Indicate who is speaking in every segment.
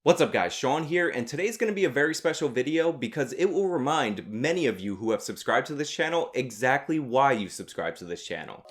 Speaker 1: What's up guys, Sean here, and today's going to be a very special video because it will remind many of you who have subscribed to this channel exactly why you subscribe to this channel.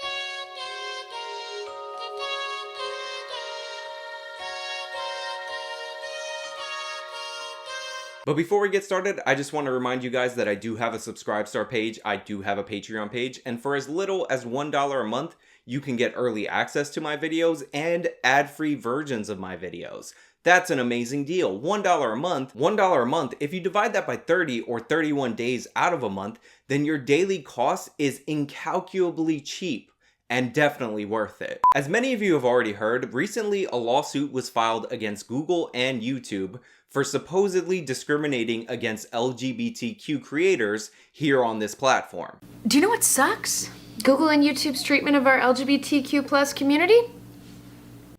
Speaker 1: But before we get started, I just want to remind you guys that I do have a Subscribestar page, I do have a Patreon page, and for as little as $1 a month, you can get early access to my videos and ad-free versions of my videos. That's an amazing deal. $1 a month. $1 a month, if you divide that by 30 or 31 days out of a month, then your daily cost is incalculably cheap and definitely worth it. As many of you have already heard, recently a lawsuit was filed against Google and YouTube for supposedly discriminating against LGBTQ creators here on this platform.
Speaker 2: Do you know what sucks? Google and YouTube's treatment of our LGBTQ plus community?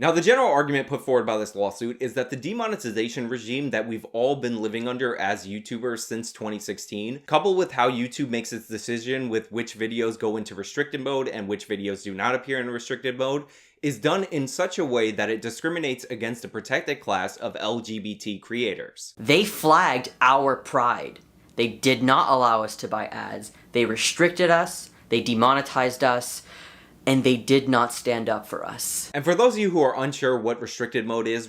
Speaker 1: Now, the general argument put forward by this lawsuit is that the demonetization regime that we've all been living under as YouTubers since 2016, coupled with how YouTube makes its decision with which videos go into restricted mode and which videos do not appear in restricted mode, is done in such a way that it discriminates against a protected class of LGBT creators.
Speaker 3: They flagged our pride. They did not allow us to buy ads. They restricted us, they demonetized us, and they did not stand up for us.
Speaker 1: And for those of you who are unsure what restricted mode is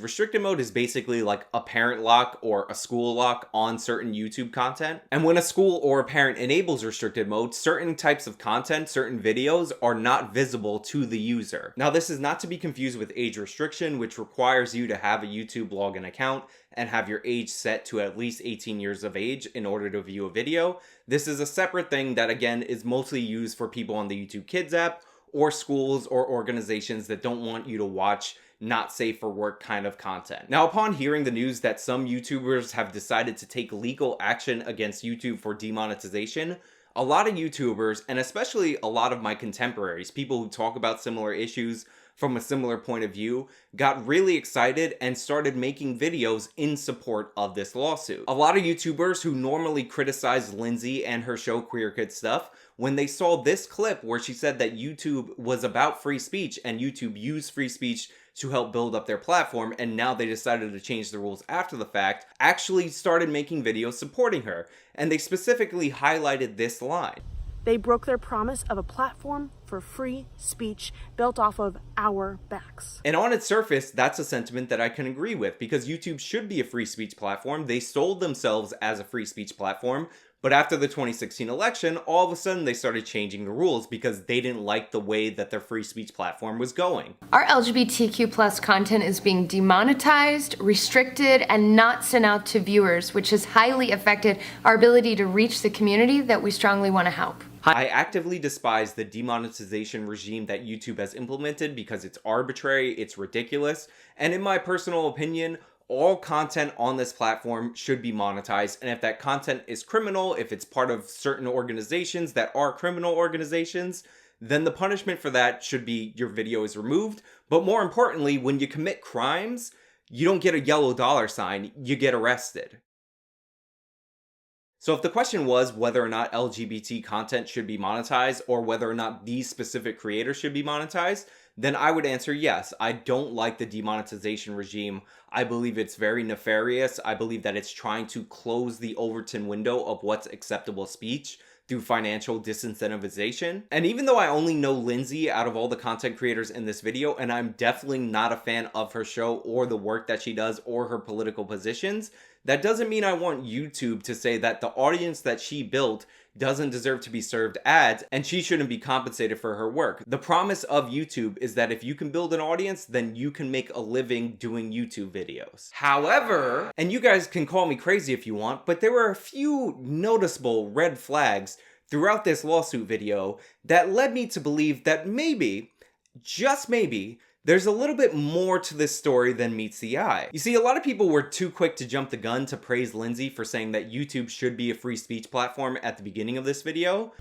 Speaker 1: basically like a parent lock or a school lock on certain YouTube content. And when a school or a parent enables restricted mode, certain types of content, certain videos are not visible to the user. Now, this is not to be confused with age restriction, which requires you to have a YouTube login account and have your age set to at least 18 years of age in order to view a video. This is a separate thing that, again, is mostly used for people on the YouTube Kids app, or schools or organizations that don't want you to watch not safe for work kind of content. Now, upon hearing the news that some YouTubers have decided to take legal action against YouTube for demonetization, a lot of YouTubers, and especially a lot of my contemporaries, people who talk about similar issues from a similar point of view, got really excited and started making videos in support of this lawsuit. A lot of YouTubers who normally criticize Lindsay and her show Queer Kid Stuff, when they saw this clip where she said that YouTube was about free speech and YouTube used free speech to help build up their platform, and now they decided to change the rules after the fact, actually started making videos supporting her. And they specifically highlighted this line.
Speaker 4: They broke their promise of a platform for free speech built off of our backs.
Speaker 1: And on its surface, that's a sentiment that I can agree with, because YouTube should be a free speech platform. They sold themselves as a free speech platform. But after the 2016 election, all of a sudden they started changing the rules because they didn't like the way that their free speech platform was going.
Speaker 2: Our LGBTQ plus content is being demonetized, restricted, and not sent out to viewers, which has highly affected our ability to reach the community that we strongly want to help.
Speaker 1: I actively despise the demonetization regime that YouTube has implemented because it's arbitrary, it's ridiculous, and in my personal opinion, all content on this platform should be monetized, and if that content is criminal, if it's part of certain organizations that are criminal organizations, then the punishment for that should be your video is removed. But more importantly, when you commit crimes, you don't get a yellow dollar sign, you get arrested. So if the question was whether or not LGBT content should be monetized or whether or not these specific creators should be monetized, then I would answer yes. I don't like the demonetization regime. I believe it's very nefarious. I believe that it's trying to close the Overton window of what's acceptable speech through financial disincentivization. And even though I only know Lindsay out of all the content creators in this video, and I'm definitely not a fan of her show or the work that she does or her political positions, that doesn't mean I want YouTube to say that the audience that she built doesn't deserve to be served ads and she shouldn't be compensated for her work. The promise of YouTube is that if you can build an audience, then you can make a living doing YouTube videos. However, and you guys can call me crazy if you want, but there were a few noticeable red flags throughout this lawsuit video that led me to believe that maybe, just maybe, there's a little bit more to this story than meets the eye. You see, a lot of people were too quick to jump the gun to praise Lindsay for saying that YouTube should be a free speech platform at the beginning of this video.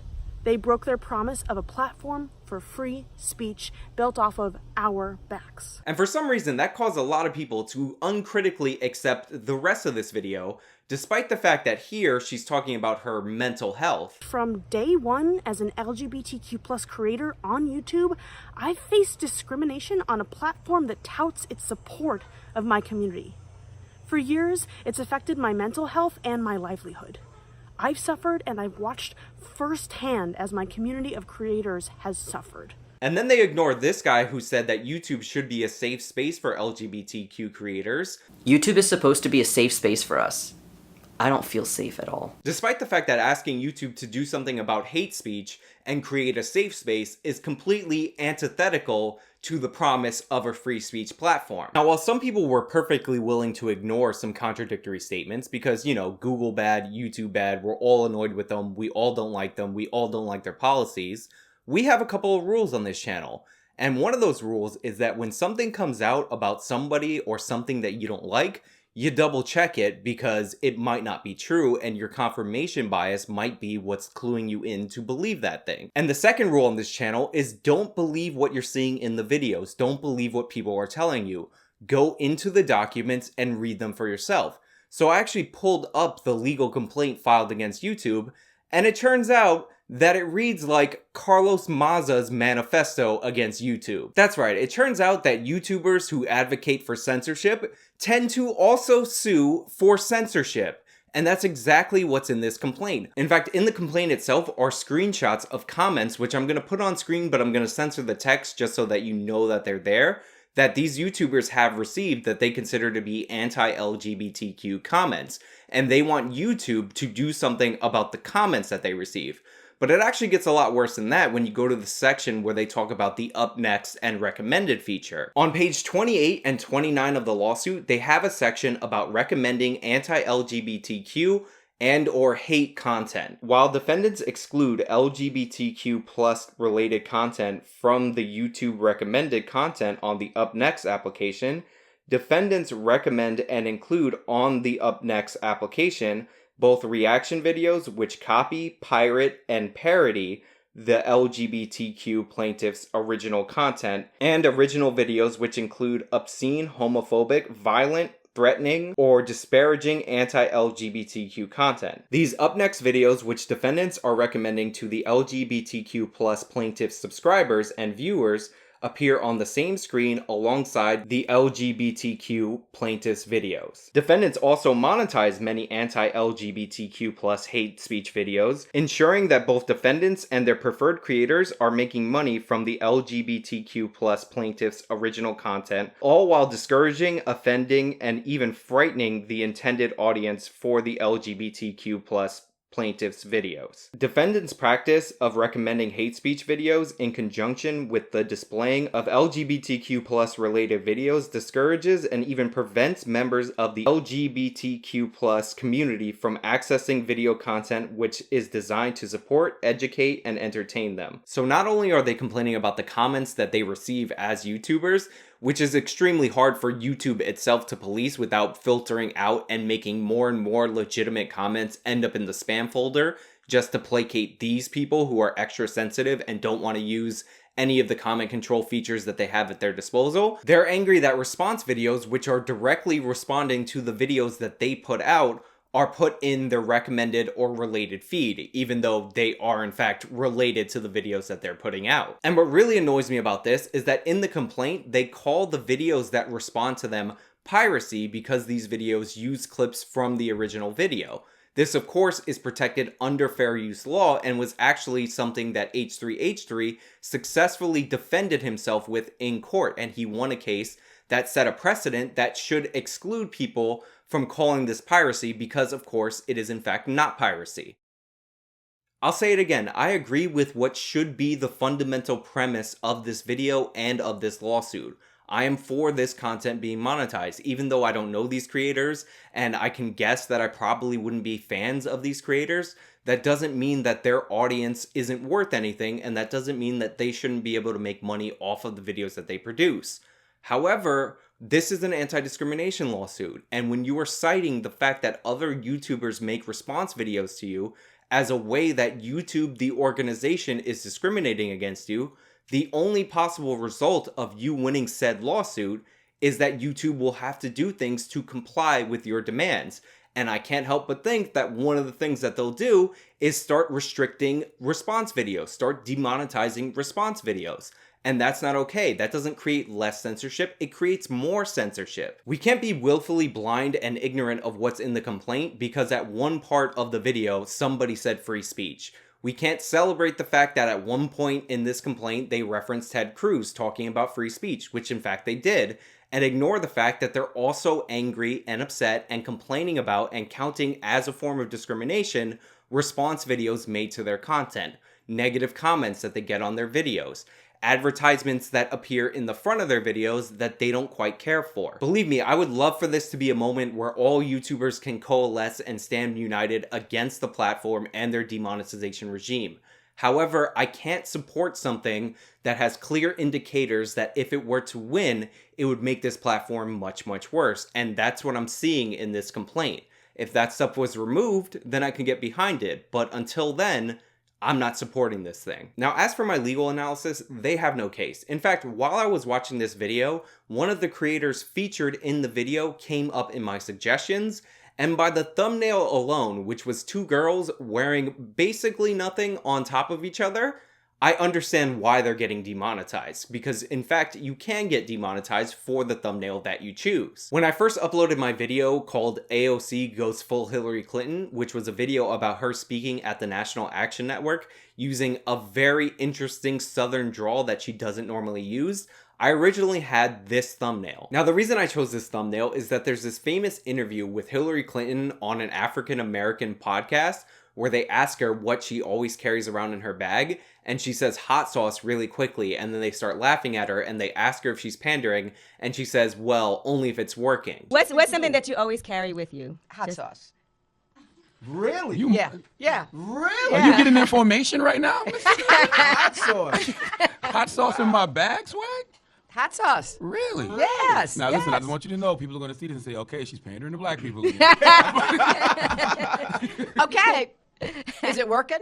Speaker 4: They broke their promise of a platform for free speech built off of our backs.
Speaker 1: And for some reason, that caused a lot of people to uncritically accept the rest of this video, despite the fact that here she's talking about her mental health.
Speaker 4: From day one as an LGBTQ plus creator on YouTube, I've faced discrimination on a platform that touts its support of my community. For years, it's affected my mental health and my livelihood. I've suffered and I've watched firsthand as my community of creators has suffered.
Speaker 1: And then they ignored this guy who said that YouTube should be a safe space for LGBTQ creators.
Speaker 3: YouTube is supposed to be a safe space for us. I don't feel safe at all.
Speaker 1: Despite the fact that asking YouTube to do something about hate speech and create a safe space is completely antithetical to the promise of a free speech platform. Now, while some people were perfectly willing to ignore some contradictory statements because, Google bad, YouTube bad, we're all annoyed with them, we all don't like them, we all don't like their policies, we have a couple of rules on this channel. And one of those rules is that when something comes out about somebody or something that you don't like, you double check it because it might not be true and your confirmation bias might be what's cluing you in to believe that thing. And the second rule on this channel is don't believe what you're seeing in the videos. Don't believe what people are telling you. Go into the documents and read them for yourself. So I actually pulled up the legal complaint filed against YouTube, and it turns out that it reads like Carlos Maza's manifesto against YouTube. That's right, it turns out that YouTubers who advocate for censorship tend to also sue for censorship. And that's exactly what's in this complaint. In fact, in the complaint itself are screenshots of comments, which I'm going to put on screen, but I'm going to censor the text just so that you know that they're there, that these YouTubers have received that they consider to be anti-LGBTQ comments. And they want YouTube to do something about the comments that they receive. But it actually gets a lot worse than that when you go to the section where they talk about the up next and recommended feature. On page 28 and 29 of the lawsuit, they have a section about recommending anti-LGBTQ and or hate content. While defendants exclude LGBTQ plus related content from the YouTube recommended content on the up next application, defendants recommend and include on the up next application both reaction videos which copy, pirate, and parody the LGBTQ plaintiff's original content, and original videos which include obscene, homophobic, violent, threatening, or disparaging anti-LGBTQ content. These up next videos, which defendants are recommending to the LGBTQ plus plaintiff's subscribers and viewers, appear on the same screen alongside the LGBTQ plaintiffs' videos. Defendants also monetize many anti-LGBTQ plus hate speech videos, ensuring that both defendants and their preferred creators are making money from the LGBTQ plus plaintiffs' original content, all while discouraging, offending, and even frightening the intended audience for the LGBTQ plus plaintiffs' videos. Defendants' practice of recommending hate speech videos in conjunction with the displaying of LGBTQ plus related videos discourages and even prevents members of the LGBTQ plus community from accessing video content which is designed to support, educate, and entertain them. So not only are they complaining about the comments that they receive as YouTubers, which is extremely hard for YouTube itself to police without filtering out and making more and more legitimate comments end up in the spam folder just to placate these people who are extra sensitive and don't want to use any of the comment control features that they have at their disposal. They're angry that response videos, which are directly responding to the videos that they put out, are put in their recommended or related feed, even though they are in fact related to the videos that they're putting out. And what really annoys me about this is that in the complaint, they call the videos that respond to them piracy because these videos use clips from the original video. This, of course, is protected under fair use law and was actually something that H3H3 successfully defended himself with in court, and he won a case that set a precedent that should exclude people from calling this piracy because, of course, it is in fact not piracy. I'll say it again, I agree with what should be the fundamental premise of this video and of this lawsuit. I am for this content being monetized, even though I don't know these creators, and I can guess that I probably wouldn't be fans of these creators. That doesn't mean that their audience isn't worth anything, and that doesn't mean that they shouldn't be able to make money off of the videos that they produce. However, this is an anti-discrimination lawsuit, and when you are citing the fact that other YouTubers make response videos to you as a way that YouTube, the organization, is discriminating against you, the only possible result of you winning said lawsuit is that YouTube will have to do things to comply with your demands. And I can't help but think that one of the things that they'll do is start restricting response videos, start demonetizing response videos. And that's not okay. That doesn't create less censorship, it creates more censorship. We can't be willfully blind and ignorant of what's in the complaint because at one part of the video, somebody said free speech. We can't celebrate the fact that at one point in this complaint, they referenced Ted Cruz talking about free speech, which in fact they did, and ignore the fact that they're also angry and upset and complaining about and counting as a form of discrimination response videos made to their content, negative comments that they get on their videos, advertisements that appear in the front of their videos that they don't quite care for. Believe me, I would love for this to be a moment where all YouTubers can coalesce and stand united against the platform and their demonetization regime. However, I can't support something that has clear indicators that if it were to win, it would make this platform much, much worse. And that's what I'm seeing in this complaint. If that stuff was removed, then I can get behind it. But until then, I'm not supporting this thing. Now, as for my legal analysis, they have no case. In fact, while I was watching this video, one of the creators featured in the video came up in my suggestions, and by the thumbnail alone, which was two girls wearing basically nothing on top of each other, I understand why they're getting demonetized, because in fact, you can get demonetized for the thumbnail that you choose. When I first uploaded my video called AOC Goes Full Hillary Clinton, which was a video about her speaking at the National Action Network using a very interesting Southern drawl that she doesn't normally use, I originally had this thumbnail. Now, the reason I chose this thumbnail is that there's this famous interview with Hillary Clinton on an African American podcast where they ask her what she always carries around in her bag, and she says hot sauce really quickly, and then they start laughing at her, and they ask her if she's pandering, and she says, well, only if it's working.
Speaker 5: What's something that you always carry with you?
Speaker 6: Hot sauce.
Speaker 7: Really?
Speaker 6: Yeah.
Speaker 7: Really? Are you getting information right now?
Speaker 6: Hot sauce.
Speaker 7: Hot sauce in my bag, Swag?
Speaker 6: Hot sauce.
Speaker 7: Really?
Speaker 6: Yes.
Speaker 7: Now listen, I
Speaker 6: yes.
Speaker 7: just want you to know, people are going to see this and say, okay, she's pandering to black people.
Speaker 6: Okay. Is it working?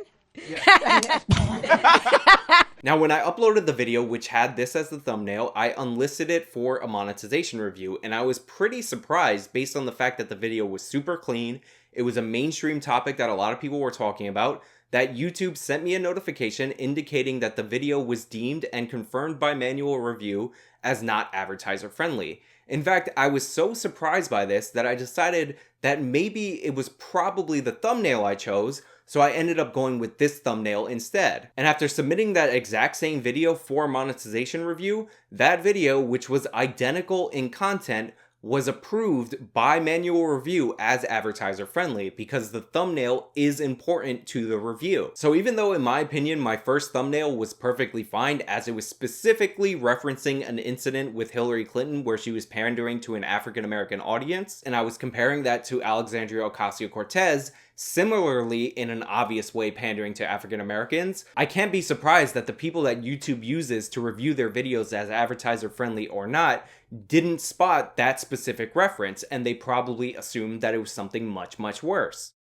Speaker 1: Now, when I uploaded the video, which had this as the thumbnail, I unlisted it for a monetization review, and I was pretty surprised based on the fact that the video was super clean, it was a mainstream topic that a lot of people were talking about, that YouTube sent me a notification indicating that the video was deemed and confirmed by manual review as not advertiser friendly. In fact, I was so surprised by this that I decided that maybe it was probably the thumbnail I chose, so I ended up going with this thumbnail instead. And after submitting that exact same video for monetization review, that video, which was identical in content, was approved by manual review as advertiser friendly because the thumbnail is important to the review. So even though in my opinion my first thumbnail was perfectly fine as it was specifically referencing an incident with Hillary Clinton where she was pandering to an African American audience, and I was comparing that to Alexandria Ocasio-Cortez, similarly in an obvious way pandering to African Americans, I can't be surprised that the people that YouTube uses to review their videos as advertiser friendly or not didn't spot that specific reference, and they probably assumed that it was something much, much worse.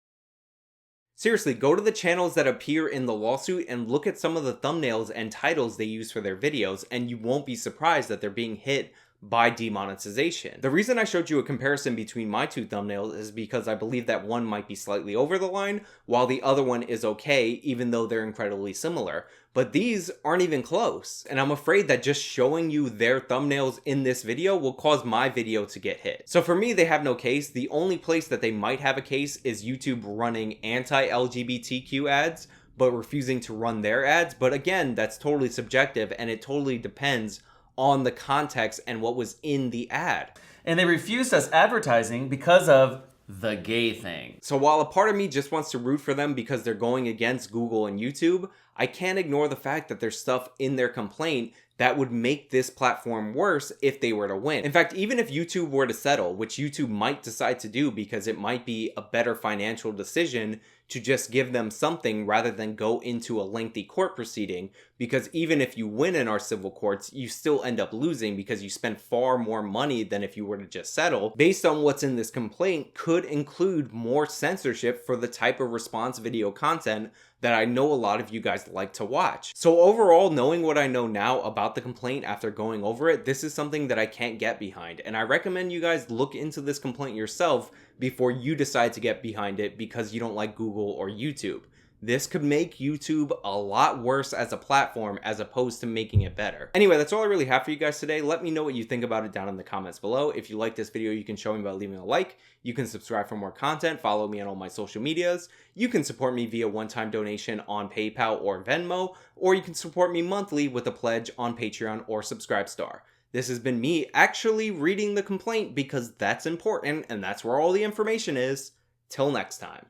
Speaker 1: Seriously, go to the channels that appear in the lawsuit and look at some of the thumbnails and titles they use for their videos, and you won't be surprised that they're being hit by demonetization. The reason I showed you a comparison between my two thumbnails is because I believe that one might be slightly over the line, while the other one is okay, even though they're incredibly similar. But these aren't even close, and I'm afraid that just showing you their thumbnails in this video will cause my video to get hit. So for me, they have no case. The only place that they might have a case is YouTube running anti-LGBTQ ads, but refusing to run their ads. But again, that's totally subjective, and it totally depends on the context and what was in the ad.
Speaker 8: And they refused us advertising because of the gay thing.
Speaker 1: So while a part of me just wants to root for them because they're going against Google and YouTube, I can't ignore the fact that there's stuff in their complaint that would make this platform worse if they were to win. In fact, even if YouTube were to settle, which YouTube might decide to do because it might be a better financial decision to just give them something rather than go into a lengthy court proceeding, because even if you win in our civil courts, you still end up losing because you spend far more money than if you were to just settle. Based on what's in this complaint could include more censorship for the type of response video content that I know a lot of you guys like to watch. So overall, knowing what I know now about the complaint after going over it, this is something that I can't get behind. And I recommend you guys look into this complaint yourself before you decide to get behind it because you don't like Google or YouTube. This could make YouTube a lot worse as a platform as opposed to making it better. Anyway, that's all I really have for you guys today. Let me know what you think about it down in the comments below. If you like this video, you can show me by leaving a like. You can subscribe for more content, follow me on all my social medias. You can support me via one-time donation on PayPal or Venmo, or you can support me monthly with a pledge on Patreon or Subscribestar. This has been me actually reading the complaint because that's important and that's where all the information is. Till next time.